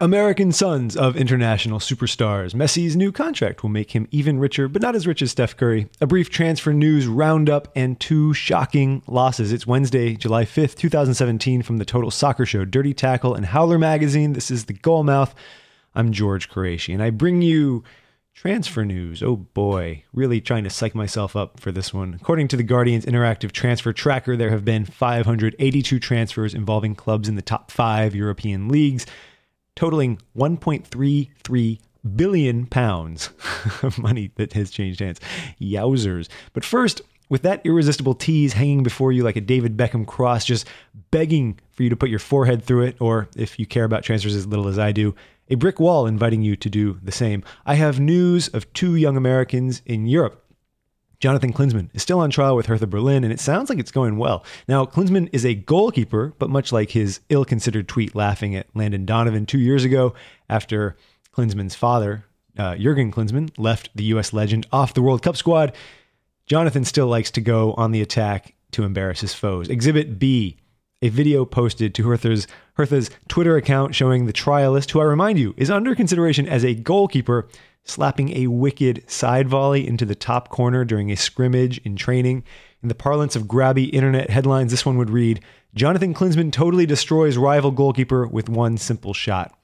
American sons of international superstars. Messi's new contract will make him even richer, but not as rich as Steph Curry. A brief transfer news roundup and two shocking losses. It's Wednesday, July 5th, 2017 from the Total Soccer Show, Dirty Tackle, and Howler Magazine. This is the Goalmouth. I'm George Qureshi, and I bring you transfer news. Oh boy, really trying to psych myself up for this one. According to the Guardian's interactive transfer tracker, there have been 582 transfers involving clubs in the top 5 European leagues, totaling 1.33 billion pounds of money that has changed hands. Yowzers. But first, with that irresistible tease hanging before you like a David Beckham cross, just begging for you to put your forehead through it, or if you care about transfers as little as I do, a brick wall inviting you to do the same. I have news of two young Americans in Europe. Jonathan Klinsmann is still on trial with Hertha Berlin, and it sounds like it's going well. Now, Klinsmann is a goalkeeper, but much like his ill-considered tweet laughing at Landon Donovan 2 years ago after Klinsmann's father, Jurgen Klinsmann, left the U.S. legend off the World Cup squad, Jonathan still likes to go on the attack to embarrass his foes. Exhibit B, a video posted to Hertha's Twitter account showing the trialist, who I remind you is under consideration as a goalkeeper, slapping a wicked side volley into the top corner during a scrimmage in training. In the parlance of grabby internet headlines, this one would read, Jonathan Klinsmann totally destroys rival goalkeeper with one simple shot.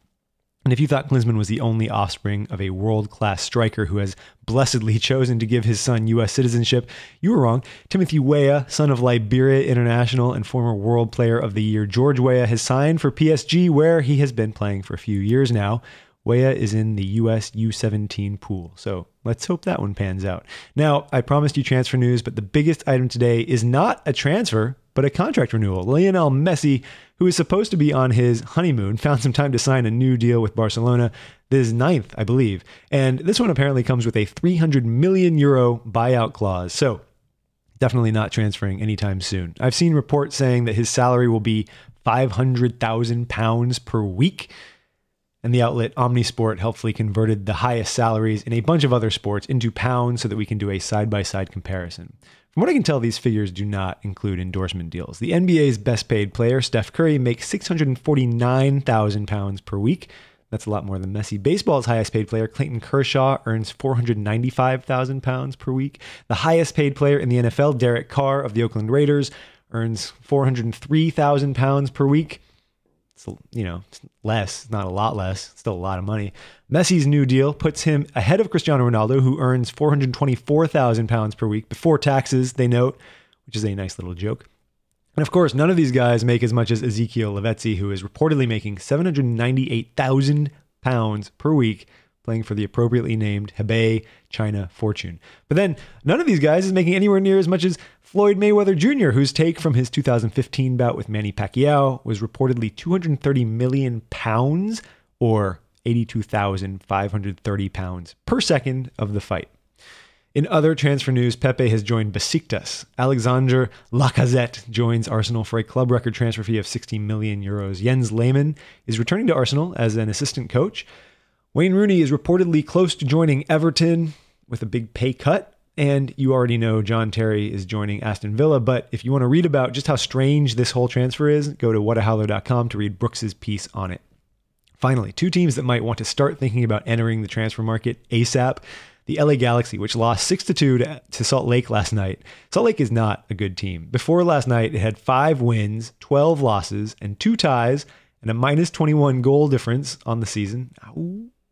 And if you thought Klinsmann was the only offspring of a world-class striker who has blessedly chosen to give his son U.S. citizenship, you were wrong. Timothy Weah, son of Liberia international and former World Player of the Year George Weah, has signed for PSG, where he has been playing for a few years now. Weah is in the U.S. U17 pool, so let's hope that one pans out. Now, I promised you transfer news, but the biggest item today is not a transfer, but a contract renewal. Lionel Messi, who is supposed to be on his honeymoon, found some time to sign a new deal with Barcelona. This is 9th, I believe. And this one apparently comes with a 300 million euro buyout clause. So definitely not transferring anytime soon. I've seen reports saying that his salary will be £500,000 per week. And the outlet Omnisport helpfully converted the highest salaries in a bunch of other sports into pounds so that we can do a side-by-side comparison. From what I can tell, these figures do not include endorsement deals. The NBA's best paid player, Steph Curry, makes £649,000 per week. That's a lot more than Messi. Baseball's highest paid player, Clayton Kershaw, earns £495,000 per week. The highest paid player in the NFL, Derek Carr of the Oakland Raiders, earns £403,000 per week. It's, it's less, not a lot less, still a lot of money. Messi's new deal puts him ahead of Cristiano Ronaldo, who earns £424,000 per week before taxes, they note, which is a nice little joke. And of course, none of these guys make as much as Ezekiel Lavezzi, who is reportedly making £798,000 per week playing for the appropriately named Hebei China Fortune. But then none of these guys is making anywhere near as much as Floyd Mayweather Jr., whose take from his 2015 bout with Manny Pacquiao was reportedly 230 million pounds, or 82,530 pounds per second of the fight. In other transfer news, Pepe has joined Besiktas. Alexander Lacazette joins Arsenal for a club record transfer fee of 60 million euros. Jens Lehmann is returning to Arsenal as an assistant coach. Wayne Rooney is reportedly close to joining Everton with a big pay cut. And you already know John Terry is joining Aston Villa. But if you want to read about just how strange this whole transfer is, go to whatahowler.com to read Brooks's piece on it. Finally, two teams that might want to start thinking about entering the transfer market ASAP. The LA Galaxy, which lost 6-2 to Salt Lake last night. Salt Lake is not a good team. Before last night, it had 5 wins, 12 losses, and 2 ties, and a minus 21 goal difference on the season.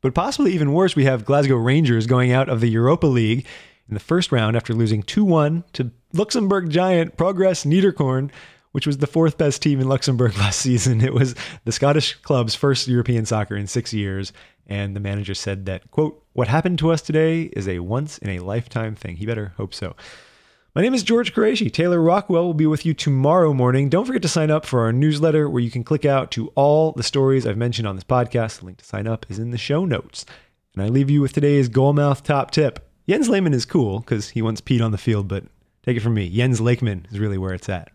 But possibly even worse, we have Glasgow Rangers going out of the Europa League in the first round after losing 2-1 to Luxembourg giant Progress Niederkorn, which was the 4th best team in Luxembourg last season. It was the Scottish club's first European soccer in 6 years. And the manager said that, quote, what happened to us today is a once-in-a-lifetime thing. He better hope so. My name is George Qureshi. Taylor Rockwell will be with you tomorrow morning. Don't forget to sign up for our newsletter where you can click out to all the stories I've mentioned on this podcast. The link to sign up is in the show notes. And I leave you with today's Goalmouth top tip. Jens Lehmann is cool because he once peed on the field, but take it from me, Jens Lakeman is really where it's at.